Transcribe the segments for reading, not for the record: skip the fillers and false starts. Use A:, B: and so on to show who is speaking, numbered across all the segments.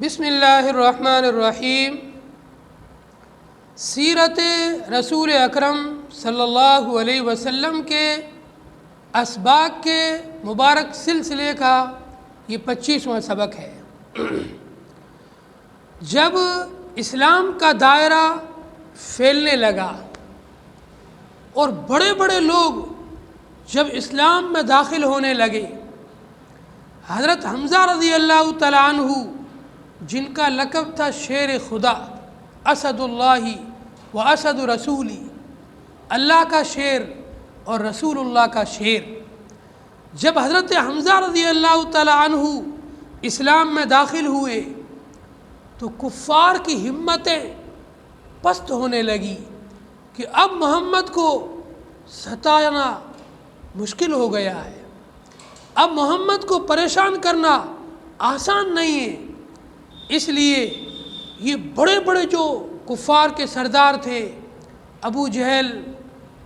A: بسم اللہ الرحمن الرحیم۔ سیرت رسول اکرم صلی اللہ علیہ وسلم کے اسباق کے مبارک سلسلے کا یہ 25واں سبق ہے۔ جب اسلام کا دائرہ پھیلنے لگا اور بڑے بڑے لوگ جب اسلام میں داخل ہونے لگے، حضرت حمزہ رضی اللہ تعالیٰ عنہ جن کا لقب تھا شیر خدا، اسد اللہ و اسد رسولی، اللہ کا شیر اور رسول اللہ کا شیر، جب حضرت حمزہ رضی اللہ تعالیٰ عنہ اسلام میں داخل ہوئے تو کفار کی ہمتیں پست ہونے لگی کہ اب محمد کو ستانا مشکل ہو گیا ہے، اب محمد کو پریشان کرنا آسان نہیں ہے۔ اس لیے یہ بڑے بڑے جو کفار کے سردار تھے، ابو جہل،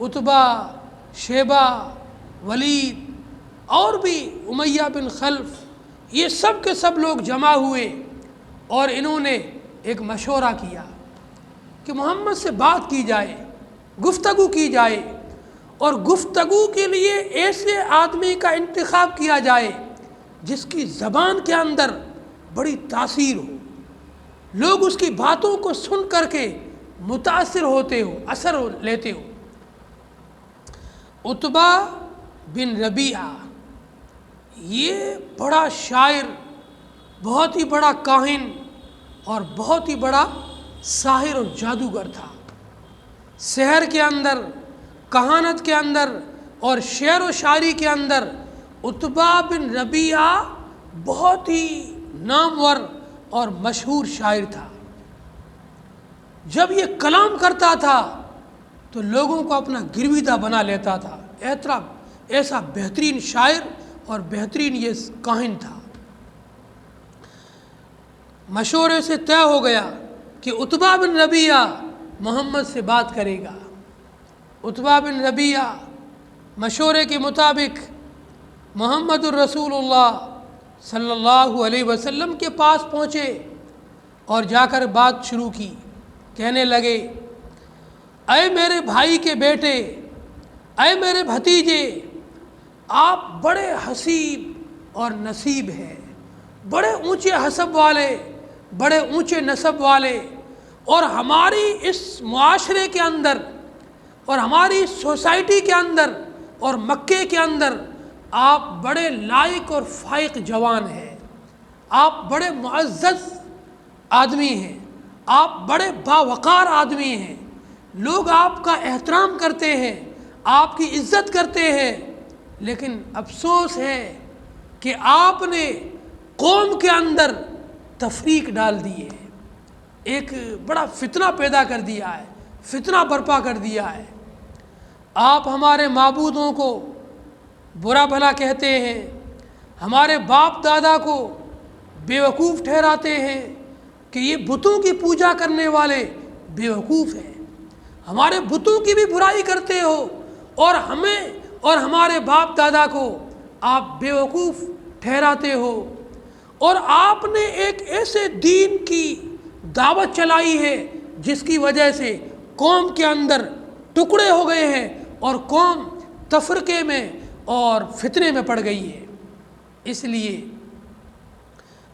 A: عتبہ، شیبہ، ولید اور بھی امیہ بن خلف، یہ سب کے سب لوگ جمع ہوئے اور انہوں نے ایک مشورہ کیا کہ محمد سے بات کی جائے، گفتگو کی جائے، اور گفتگو کے لیے ایسے آدمی کا انتخاب کیا جائے جس کی زبان کے اندر بڑی تاثیر ہو، لوگ اس کی باتوں کو سن کر کے متاثر ہوتے ہو، اثر لیتے ہو۔ عتبہ بن ربیعہ یہ بڑا شاعر، بہت ہی بڑا کاہن اور بہت ہی بڑا ساحر اور جادوگر تھا۔ سحر کے اندر، کہانت کے اندر اور شعر و شاعری کے اندر عتبہ بن ربیعہ بہت ہی نامور اور مشہور شاعر تھا۔ جب یہ کلام کرتا تھا تو لوگوں کو اپنا گرویدہ بنا لیتا تھا، ایسا بہترین شاعر اور بہترین یہ کاہن تھا۔ مشورے سے طے ہو گیا کہ عتبہ بن ربیعہ محمد سے بات کرے گا۔ عتبہ بن ربیعہ مشورے کے مطابق محمد الرسول اللہ صلی اللہ علیہ وسلم کے پاس پہنچے اور جا کر بات شروع کی، کہنے لگے، اے میرے بھائی کے بیٹے، اے میرے بھتیجے، آپ بڑے حسیب اور نصیب ہیں، بڑے اونچے حسب والے، بڑے اونچے نسب والے، اور ہماری اس معاشرے کے اندر اور ہماری سوسائٹی کے اندر اور مکے کے اندر آپ بڑے لائق اور فائق جوان ہیں، آپ بڑے معزز آدمی ہیں، آپ بڑے باوقار آدمی ہیں، لوگ آپ کا احترام کرتے ہیں، آپ کی عزت کرتے ہیں، لیکن افسوس ہے کہ آپ نے قوم کے اندر تفریق ڈال دی ہے، ایک بڑا فتنہ پیدا کر دیا ہے، فتنہ برپا کر دیا ہے۔ آپ ہمارے معبودوں کو برا بھلا کہتے ہیں، ہمارے باپ دادا کو بیوقوف ٹھہراتے ہیں کہ یہ بتوں کی پوجا کرنے والے بیوقوف ہیں، ہمارے بتوں کی بھی برائی کرتے ہو اور ہمیں اور ہمارے باپ دادا کو آپ بیوقوف ٹھہراتے ہو، اور آپ نے ایک ایسے دین کی دعوت چلائی ہے جس کی وجہ سے قوم کے اندر ٹکڑے ہو گئے ہیں اور قوم تفرقے میں اور فتنے میں پڑ گئی ہے۔ اس لیے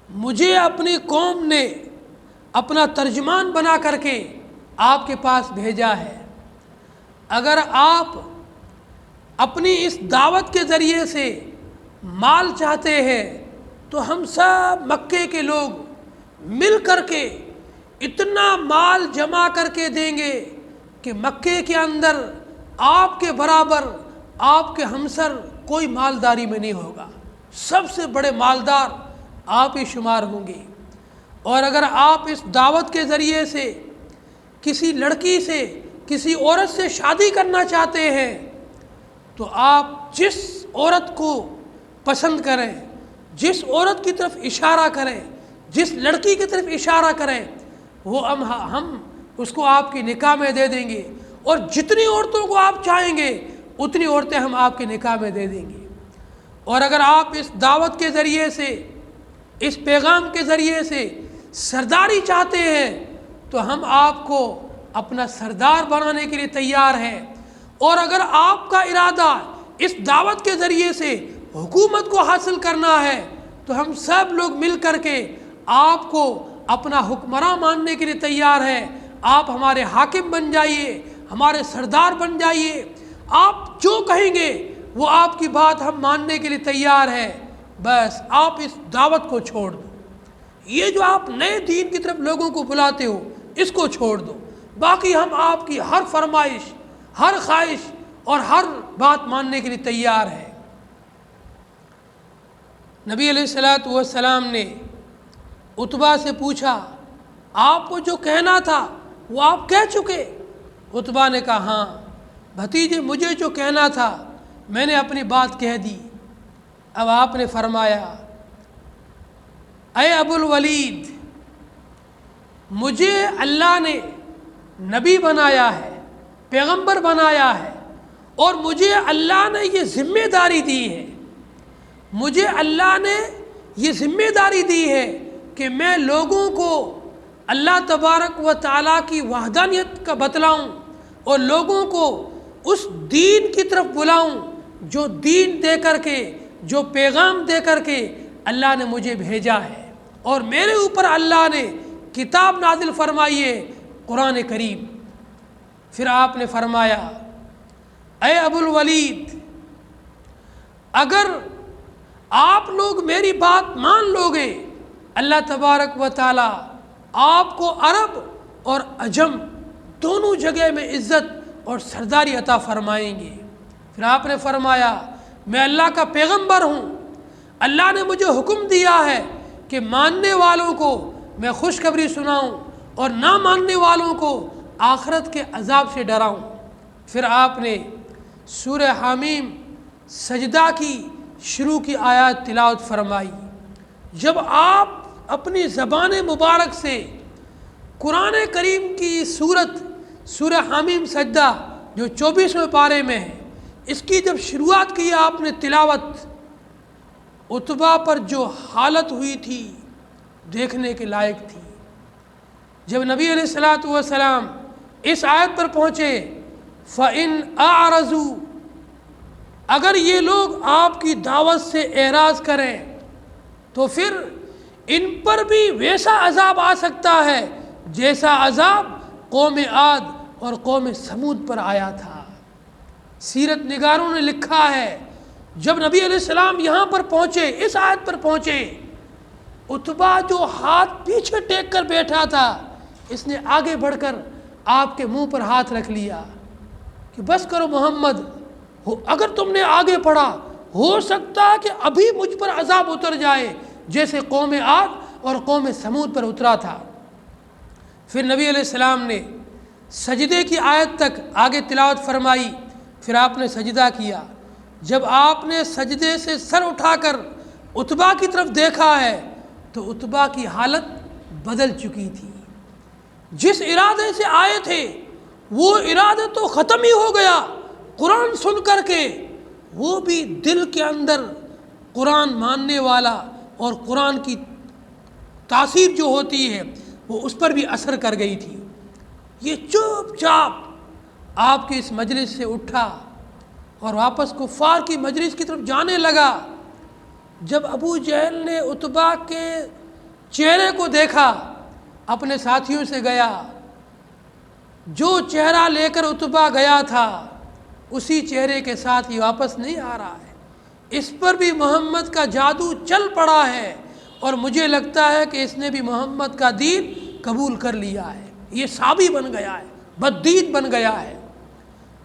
A: مجھے اپنی قوم نے اپنا ترجمان بنا کر کے آپ کے پاس بھیجا ہے۔ اگر آپ اپنی اس دعوت کے ذریعے سے مال چاہتے ہیں تو ہم سب مکے کے لوگ مل کر کے اتنا مال جمع کر کے دیں گے کہ مکے کے اندر آپ کے برابر، آپ کے ہمسر کوئی مالداری میں نہیں ہوگا، سب سے بڑے مالدار آپ ہی شمار ہوں گے۔ اور اگر آپ اس دعوت کے ذریعے سے کسی لڑکی سے، کسی عورت سے شادی کرنا چاہتے ہیں تو آپ جس عورت کو پسند کریں، جس عورت کی طرف اشارہ کریں، جس لڑکی کی طرف اشارہ کریں، وہ ہم اس کو آپ کی نکاح میں دے دیں گے، اور جتنی عورتوں کو آپ چاہیں گے اتنی عورتیں ہم آپ کے نکاح میں دے دیں گے۔ اور اگر آپ اس دعوت کے ذریعے سے، اس پیغام کے ذریعے سے سرداری چاہتے ہیں تو ہم آپ کو اپنا سردار بنانے کے لیے تیار ہیں، اور اگر آپ کا ارادہ اس دعوت کے ذریعے سے حکومت کو حاصل کرنا ہے تو ہم سب لوگ مل کر کے آپ کو اپنا حکمراں ماننے کے لیے تیار ہیں، آپ ہمارے حاکم بن جائیے، ہمارے سردار بن جائیے، آپ جو کہیں گے وہ آپ کی بات ہم ماننے کے لیے تیار ہیں، بس آپ اس دعوت کو چھوڑ دو، یہ جو آپ نئے دین کی طرف لوگوں کو بلاتے ہو اس کو چھوڑ دو، باقی ہم آپ کی ہر فرمائش، ہر خواہش اور ہر بات ماننے کے لیے تیار ہیں۔ نبی علیہ الصلوۃ والسلام نے عتبہ سے پوچھا، آپ کو جو کہنا تھا وہ آپ کہہ چکے؟ عتبہ نے کہا ہاں بھتیجے، مجھے جو کہنا تھا میں نے اپنی بات کہہ دی۔ اب آپ نے فرمایا، اے ابو الولید، مجھے اللہ نے نبی بنایا ہے، پیغمبر بنایا ہے، اور مجھے اللہ نے یہ ذمہ داری دی ہے، مجھے اللہ نے یہ ذمہ داری دی ہے کہ میں لوگوں کو اللہ تبارک و تعالیٰ کی وحدانیت کا بتلاؤں اور لوگوں کو اس دین کی طرف بلاؤں جو دین دے کر کے، جو پیغام دے کر کے اللہ نے مجھے بھیجا ہے، اور میرے اوپر اللہ نے کتاب نازل فرمائی ہے، قرآن کریم۔ پھر آپ نے فرمایا، اے ابو الولید، اگر آپ لوگ میری بات مان لو گے، اللہ تبارک و تعالی آپ کو عرب اور عجم دونوں جگہ میں عزت اور سرداری عطا فرمائیں گے۔ پھر آپ نے فرمایا، میں اللہ کا پیغمبر ہوں، اللہ نے مجھے حکم دیا ہے کہ ماننے والوں کو میں خوشخبری سناؤں اور نہ ماننے والوں کو آخرت کے عذاب سے ڈراؤں۔ پھر آپ نے سورہ حامیم سجدہ کی شروع کی آیات تلاوت فرمائی۔ جب آپ اپنی زبان مبارک سے قرآن کریم کی سورہ حامیم سجدہ جو 24ویں پارے میں ہے، اس کی جب شروعات کی آپ نے تلاوت، عتبہ پر جو حالت ہوئی تھی دیکھنے کے لائق تھی۔ جب نبی علیہ الصلوۃ والسلام اس آیت پر پہنچے، فَإِنْ أَعْرَضُوا، اگر یہ لوگ آپ کی دعوت سے اعراض کریں تو پھر ان پر بھی ویسا عذاب آ سکتا ہے جیسا عذاب قوم عاد اور قوم سمود پر آیا تھا۔ سیرت نگاروں نے لکھا ہے، جب نبی علیہ السلام یہاں پر پہنچے، اس آیت پر پہنچے، عتبہ جو ہاتھ پیچھے ٹیک کر بیٹھا تھا، اس نے آگے بڑھ کر آپ کے منہ پر ہاتھ رکھ لیا کہ بس کرو محمد، اگر تم نے آگے پڑھا ہو سکتا ہے کہ ابھی مجھ پر عذاب اتر جائے جیسے قوم عاد اور قوم سمود پر اترا تھا۔ پھر نبی علیہ السلام نے سجدے کی آیت تک آگے تلاوت فرمائی، پھر آپ نے سجدہ کیا۔ جب آپ نے سجدے سے سر اٹھا کر عتبہ کی طرف دیکھا ہے تو عتبہ کی حالت بدل چکی تھی۔ جس ارادے سے آئے تھے وہ ارادہ تو ختم ہی ہو گیا، قرآن سن کر کے وہ بھی دل کے اندر قرآن ماننے والا اور قرآن کی تاثیر جو ہوتی ہے وہ اس پر بھی اثر کر گئی تھی۔ یہ چپ چاپ آپ کے اس مجلس سے اٹھا اور واپس کفار کی مجلس کی طرف جانے لگا۔ جب ابو جہل نے عتبہ کے چہرے کو دیکھا، اپنے ساتھیوں سے گیا، جو چہرہ لے کر عتبہ گیا تھا اسی چہرے کے ساتھ ہی واپس نہیں آ رہا ہے، اس پر بھی محمد کا جادو چل پڑا ہے، اور مجھے لگتا ہے کہ اس نے بھی محمد کا دین قبول کر لیا ہے، یہ صابی بن گیا ہے، بددین بن گیا ہے۔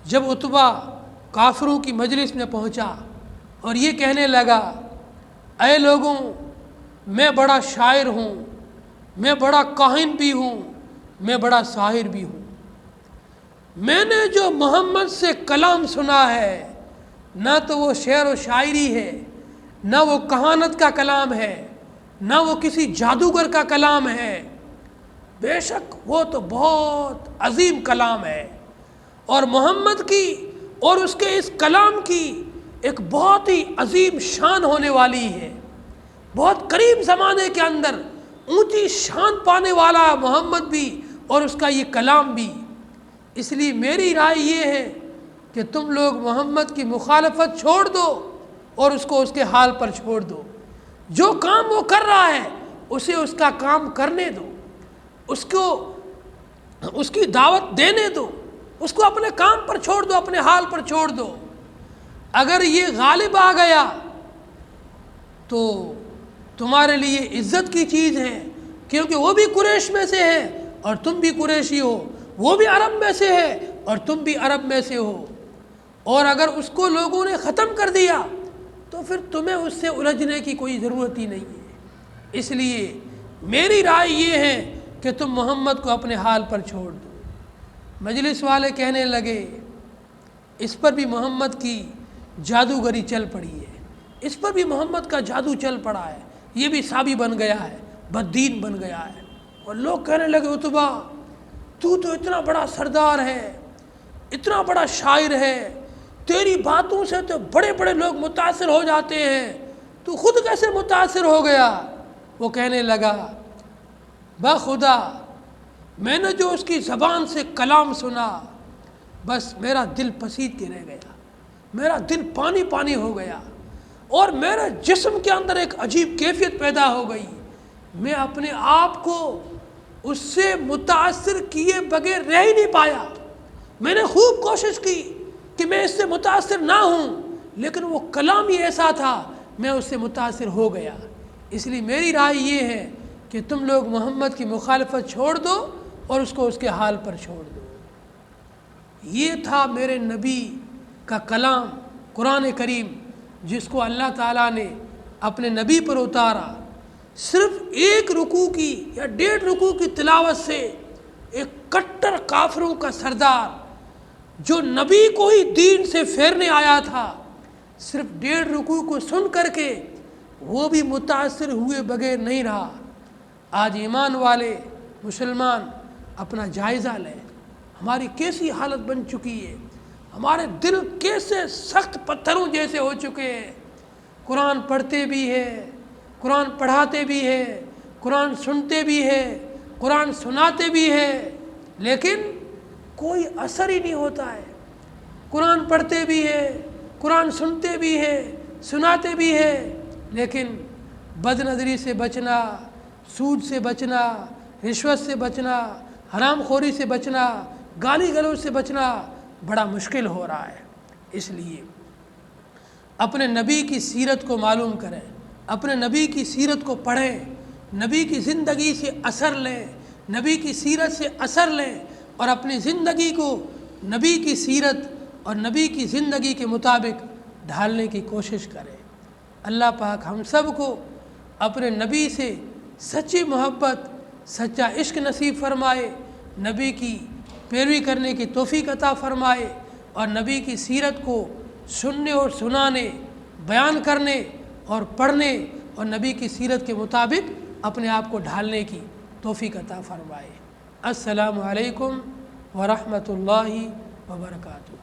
A: جب عتبہ کافروں کی مجلس میں پہنچا اور یہ کہنے لگا، اے لوگوں، میں بڑا شاعر ہوں، میں بڑا کاہن بھی ہوں، میں بڑا ساحر بھی ہوں، میں نے جو محمد سے کلام سنا ہے نہ تو وہ شعر و شاعری ہے، نہ وہ کہانت کا کلام ہے، نہ وہ کسی جادوگر کا کلام ہے، بے شک وہ تو بہت عظیم کلام ہے، اور محمد کی اور اس کے اس کلام کی ایک بہت ہی عظیم شان ہونے والی ہے۔ بہت قریب زمانے کے اندر اونچی شان پانے والا ہے محمد بھی اور اس کا یہ کلام بھی۔ اس لیے میری رائے یہ ہے کہ تم لوگ محمد کی مخالفت چھوڑ دو اور اس کو اس کے حال پر چھوڑ دو۔ جو کام وہ کر رہا ہے اسے اس کا کام کرنے دو، اس کو اس کی دعوت دینے دو، اس کو اپنے کام پر چھوڑ دو، اپنے حال پر چھوڑ دو۔ اگر یہ غالب آ گیا تو تمہارے لیے عزت کی چیز ہے، کیونکہ وہ بھی قریش میں سے ہے اور تم بھی قریشی ہو، وہ بھی عرب میں سے ہے اور تم بھی عرب میں سے ہو، اور اگر اس کو لوگوں نے ختم کر دیا تو پھر تمہیں اس سے الجھنے کی کوئی ضرورت ہی نہیں ہے۔ اس لیے میری رائے یہ ہے کہ تم محمد کو اپنے حال پر چھوڑ دو۔ مجلس والے کہنے لگے اس پر بھی محمد کی جادوگری چل پڑی ہے، اس پر بھی محمد کا جادو چل پڑا ہے، یہ بھی صحابی بن گیا ہے، بددین بن گیا ہے۔ اور لوگ کہنے لگے عتبہ تو اتنا بڑا سردار ہے، اتنا بڑا شاعر ہے، تیری باتوں سے تو بڑے بڑے لوگ متاثر ہو جاتے ہیں، تو خود کیسے متاثر ہو گیا؟ وہ کہنے لگا بخدا میں نے جو اس کی زبان سے کلام سنا بس میرا دل پسید کے رہ گیا، میرا دل پانی پانی ہو گیا، اور میرے جسم کے اندر ایک عجیب کیفیت پیدا ہو گئی، میں اپنے آپ کو اس سے متاثر کیے بغیر رہ ہی نہیں پایا۔ میں نے خوب کوشش کی کہ میں اس سے متاثر نہ ہوں، لیکن وہ کلام ہی ایسا تھا میں اس سے متاثر ہو گیا۔ اس لیے میری رائے یہ ہے کہ تم لوگ محمد کی مخالفت چھوڑ دو اور اس کو اس کے حال پر چھوڑ دو۔ یہ تھا میرے نبی کا کلام قرآن کریم، جس کو اللہ تعالیٰ نے اپنے نبی پر اتارا۔ صرف ایک رکوع کی یا 1.5 رکوع کی تلاوت سے ایک کٹر کافروں کا سردار جو نبی کو ہی دین سے پھیرنے آیا تھا، صرف 1.5 رکوع کو سن کر کے وہ بھی متاثر ہوئے بغیر نہیں رہا۔ آج ایمان والے مسلمان اپنا جائزہ لیں، ہماری کیسی حالت بن چکی ہے، ہمارے دل کیسے سخت پتھروں جیسے ہو چکے ہیں۔ قرآن پڑھتے بھی ہیں، قرآن پڑھاتے بھی ہیں، قرآن سنتے بھی ہیں، قرآن سناتے بھی ہیں، لیکن کوئی اثر ہی نہیں ہوتا ہے۔ قرآن پڑھتے بھی ہیں، قرآن سنتے بھی ہیں، سناتے بھی ہیں، لیکن بد نظری سے بچنا، سود سے بچنا، رشوت سے بچنا، حرام خوری سے بچنا، گالی گلوچ سے بچنا بڑا مشکل ہو رہا ہے۔ اس لیے اپنے نبی کی سیرت کو معلوم کریں، اپنے نبی کی سیرت کو پڑھیں، نبی کی زندگی سے اثر لیں، نبی کی سیرت سے اثر لیں، اور اپنی زندگی کو نبی کی سیرت اور نبی کی زندگی کے مطابق ڈھالنے کی کوشش کریں۔ اللہ پاک ہم سب کو اپنے نبی سے سچی محبت، سچا عشق نصیب فرمائے، نبی کی پیروی کرنے کی توفیق عطا فرمائے، اور نبی کی سیرت کو سننے اور سنانے، بیان کرنے اور پڑھنے اور نبی کی سیرت کے مطابق اپنے آپ کو ڈھالنے کی توفیق عطا فرمائے۔ السلام علیکم ورحمۃ اللہ وبرکاتہ۔